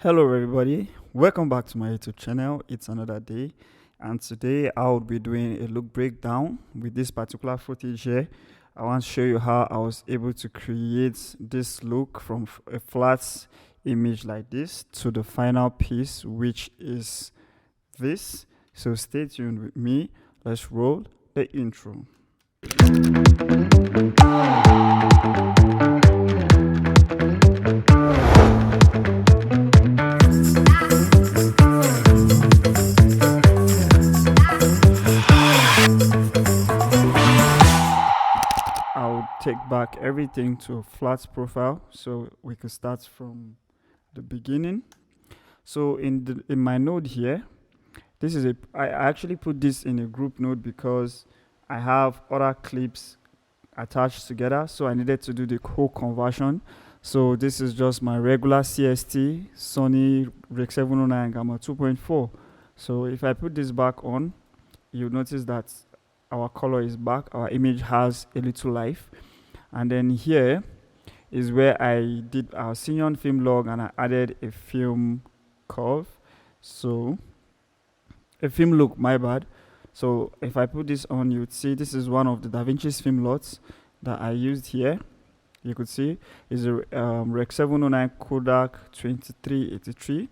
Hello everybody, welcome back to my YouTube channel. It's another day, and today I'll be doing a look breakdown with this particular footage here. I want to show you how I was able to create this look from a flat image like this to the final piece, which is this. So stay tuned with me. Let's roll the intro. I'll take back everything to a flat profile so we can start from the beginning. So in my node here, I actually put this in a group node because I have other clips attached together, so I needed to do the whole conversion. So this is just my regular CST Sony Rec 709 Gamma 2.4. So if I put this back on, you'll notice that our color is back, our image has a little life. And then here is where I did our scene film log and I added a film curve. So a film look, my bad. So if I put this on, you would see this is one of the DaVinci's film LUTs that I used here. You could see is a Rec 709 Kodak 2383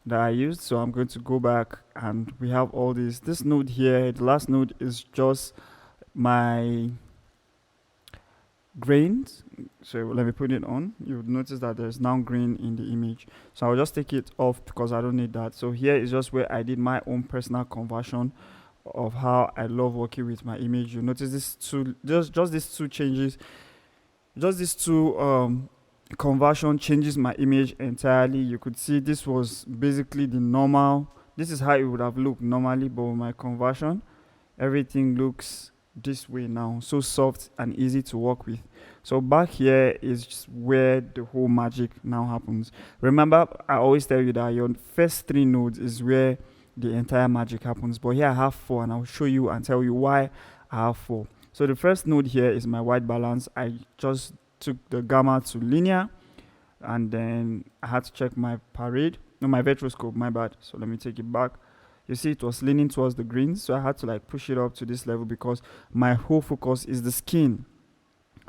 that I used. So I'm going to go back and we have all this node here. The last node is just my grains. So let me put it on. You would notice that there's now grain in the image, so I'll just take it off because I don't need that. So here is just where I did my own personal conversion of how I love working with my image. You notice this two, just these two changes, just these two conversion changes my image entirely. You could see this was basically the normal, this is how it would have looked normally, but with my conversion everything looks this way now, so soft and easy to work with. So back here is just where the whole magic now happens. Remember, I always tell you that your first three nodes is where the entire magic happens, but here I have four and I'll show you and tell you why I have four. So the first node here is my white balance. I just took the gamma to linear, and then I had to check my my vetroscope, my bad. So let me take it back. You see it was leaning towards the green, so I had to like push it up to this level because my whole focus is the skin.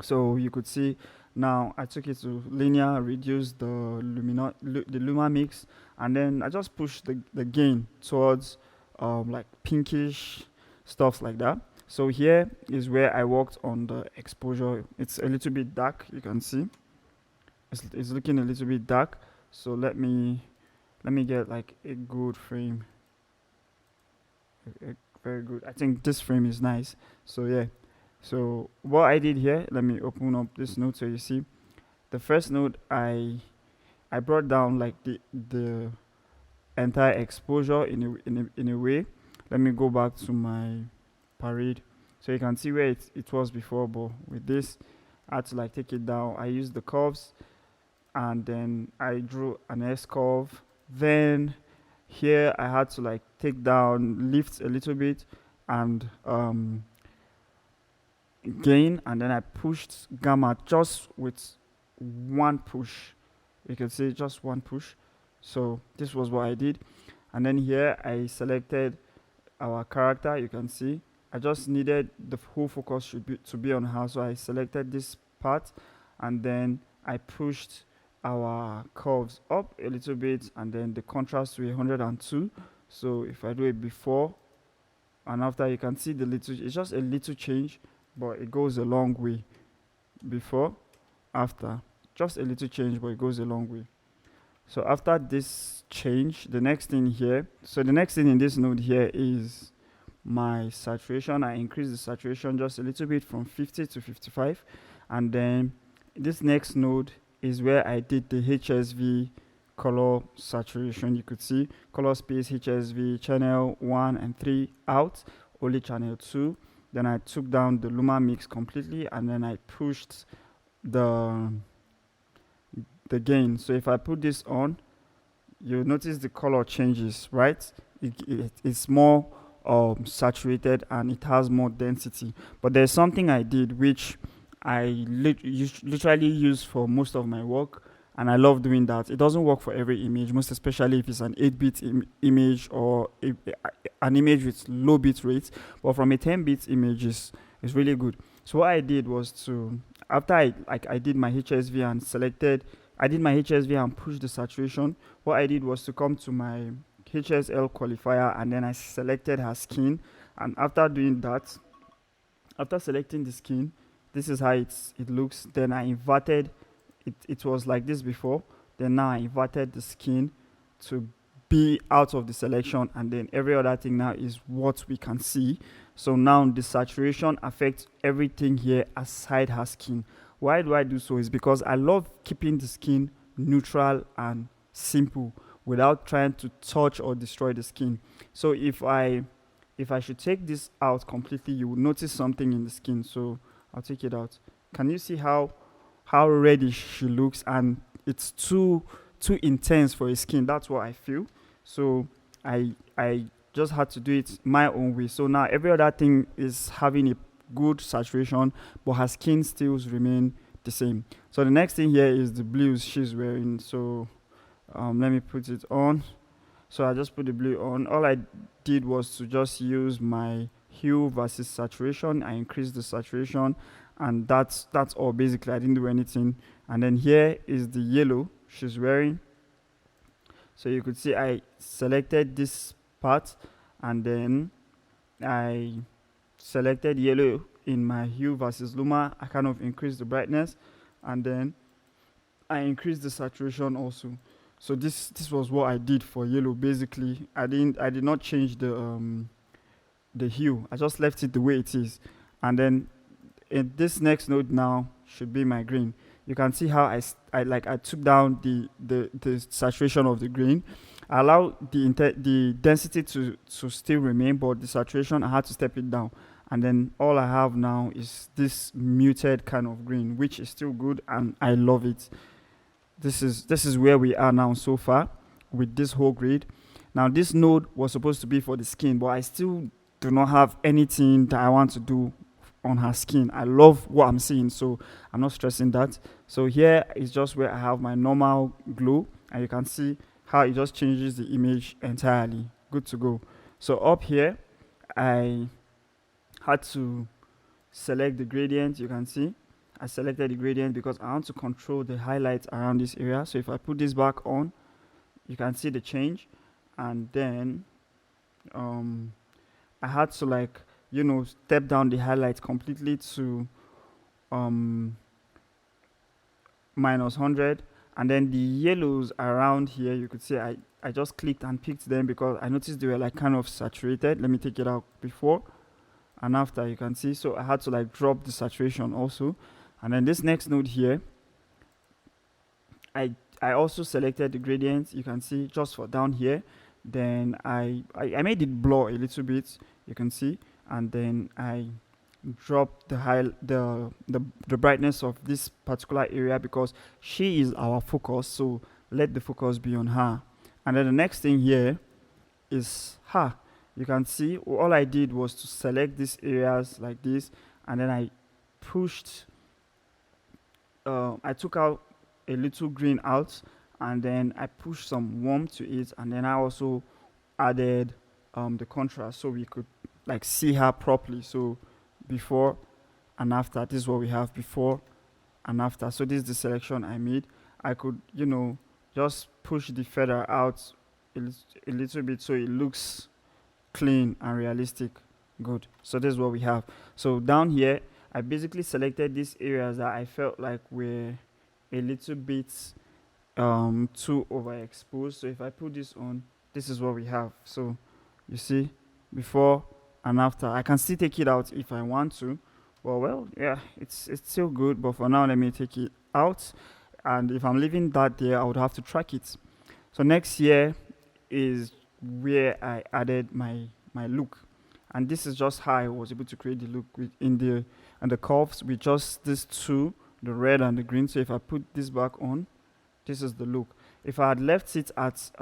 So you could see now I took it to linear, reduced the luma mix, and then I just pushed the gain towards like pinkish stuff like that. So here is where I worked on the exposure. It's a little bit dark, you can see it's looking a little bit dark. So let me get like a good frame. Very good. I think this frame is nice. So yeah, so what I did here, let me open up this node so you see the first node. I brought down like the entire exposure in a way. Let me go back to my parade so you can see where it was before, but with this I had to like take it down. I used the curves and then I drew an S curve. Then here I had to like take down, lift a little bit, and gain, and then I pushed gamma just with one push. You can see just one push. So this was what I did. And then here I selected our character. You can see I just needed the whole focus to be on her, so I selected this part and then I pushed our curves up a little bit and then the contrast to 102. So if I do it before and after, you can see it's just a little change, but it goes a long way. Before, after, just a little change, but it goes a long way. So after this change, the next thing in this node here is my saturation. I increased the saturation just a little bit from 50 to 55, and then this next node is where I did the HSV color saturation. You could see color space, HSV, channel 1 and 3 out, only channel 2. Then I took down the luma mix completely and then I pushed the gain. So if I put this on, you'll notice the color changes, right? It's more saturated and it has more density. But there's something I did which I literally use for most of my work, and I love doing that. It doesn't work for every image, most especially if it's an 8-bit image or an image with low bit rate. But from a 10-bit image is really good. So what I did was to, after I did my HSV and selected, I did my HSV and pushed the saturation. What I did was to come to my HSL qualifier, and then I selected her skin. And after doing that, after selecting the skin, this is how it looks. Then I inverted it. It was like this before. Then now I inverted the skin to be out of the selection, and then every other thing now is what we can see. So now the saturation affects everything here aside her skin. Why do I do so? Is because I love keeping the skin neutral and simple without trying to touch or destroy the skin. So if I should take this out completely, you will notice something in the skin. So I'll take it out. Can you see how reddish she looks? And it's too intense for a skin. That's what I feel. So I just had to do it my own way. So now every other thing is having a good saturation, but her skin still remain the same. So the next thing here is the blues she's wearing. So let me put it on. So I just put the blue on. All I did was to just use my hue versus saturation. I increased the saturation, and that's all basically. I didn't do anything. And then here is the yellow she's wearing. So you could see I selected this part, and then I selected yellow in my hue versus luma. I kind of increased the brightness, and then I increased the saturation also. So this was what I did for yellow. Basically, I did not change the hue. I just left it the way it is. And then in this next node now should be my green. You can see how I took down the saturation of the green. I allowed the density to still remain, but the saturation I had to step it down. And then all I have now is this muted kind of green, which is still good, and I love it. This is where we are now so far with this whole grid. Now this node was supposed to be for the skin, but I still do not have anything that I want to do on her skin. I love what I'm seeing, so I'm not stressing that. So here is just where I have my normal glow, and you can see how it just changes the image entirely. Good to go. So up here, I had to select the gradient. You can see I selected the gradient because I want to control the highlights around this area. So if I put this back on, you can see the change. And then I had to step down the highlights completely to -100. And then the yellows around here, you could see I just clicked and picked them because I noticed they were like kind of saturated. Let me take it out before and after, you can see. So I had to drop the saturation also. And then this next node here, I also selected the gradient, you can see, just for down here. Then I made it blur a little bit, you can see, and then I dropped the brightness of this particular area because she is our focus, so let the focus be on her. And then the next thing here is her. You can see all I did was to select these areas like this, and then I pushed I took out a little green out, and then I pushed some warmth to it, and then I also added the contrast so we could see her properly. So before and after, this is what we have before and after. So this is the selection I made. I could just push the feather out a little bit so it looks clean and realistic. Good. So this is what we have. So down here, I basically selected these areas that I felt like were a little bit too overexposed. So if I put this on, this is what we have. So you see, before and after. I can still take it out if I want to. Well, yeah, it's still good. But for now, let me take it out. And if I'm leaving that there, I would have to track it. So next here is where I added my look. And this is just how I was able to create the look in the curves with just these two, the red and the green. So if I put this back on, this is the look. If I had left it at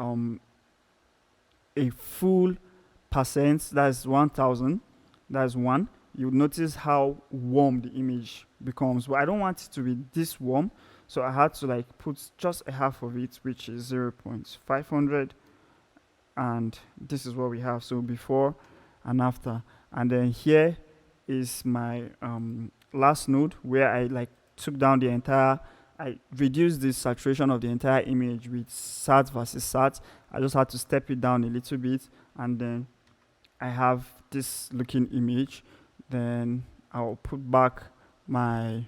a full percent, that's 1000, that's 1, you would notice how warm the image becomes. But I don't want it to be this warm, So I had to like put just a half of it, which is 0.500, and this is what we have. So before and after, and then here is my last node where I like took down the entire, I reduced the saturation of the entire image with SAT versus SAT. I just had to step it down a little bit, and then I have this looking image. Then I'll put back my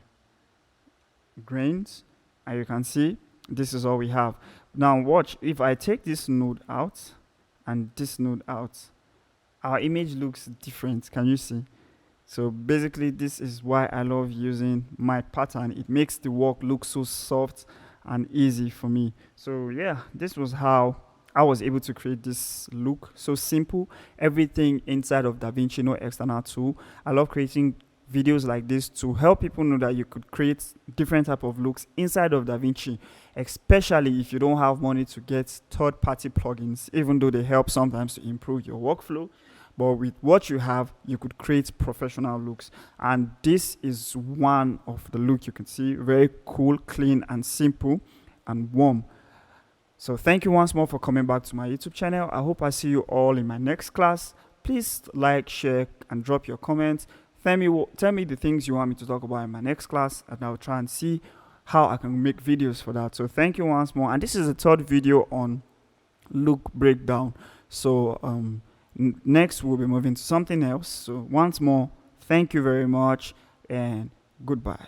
grains, and you can see this is all we have. Now watch, if I take this node out and this node out, our image looks different. Can you see? So basically this is why I love using my pattern. It makes the work look so soft and easy for me. So yeah, this was how I was able to create this look. So simple, everything inside of DaVinci, no external tool. I love creating videos like this to help people know that you could create different type of looks inside of DaVinci, especially if you don't have money to get third-party plugins, even though they help sometimes to improve your workflow. But with what you have, you could create professional looks. And this is one of the look you can see. Very cool, clean, and simple, and warm. So thank you once more for coming back to my YouTube channel. I hope I see you all in my next class. Please like, share, and drop your comments. Tell me the things you want me to talk about in my next class, and I'll try and see how I can make videos for that. So thank you once more. And this is the third video on look breakdown. So next we'll be moving to something else. So once more, thank you very much, and goodbye.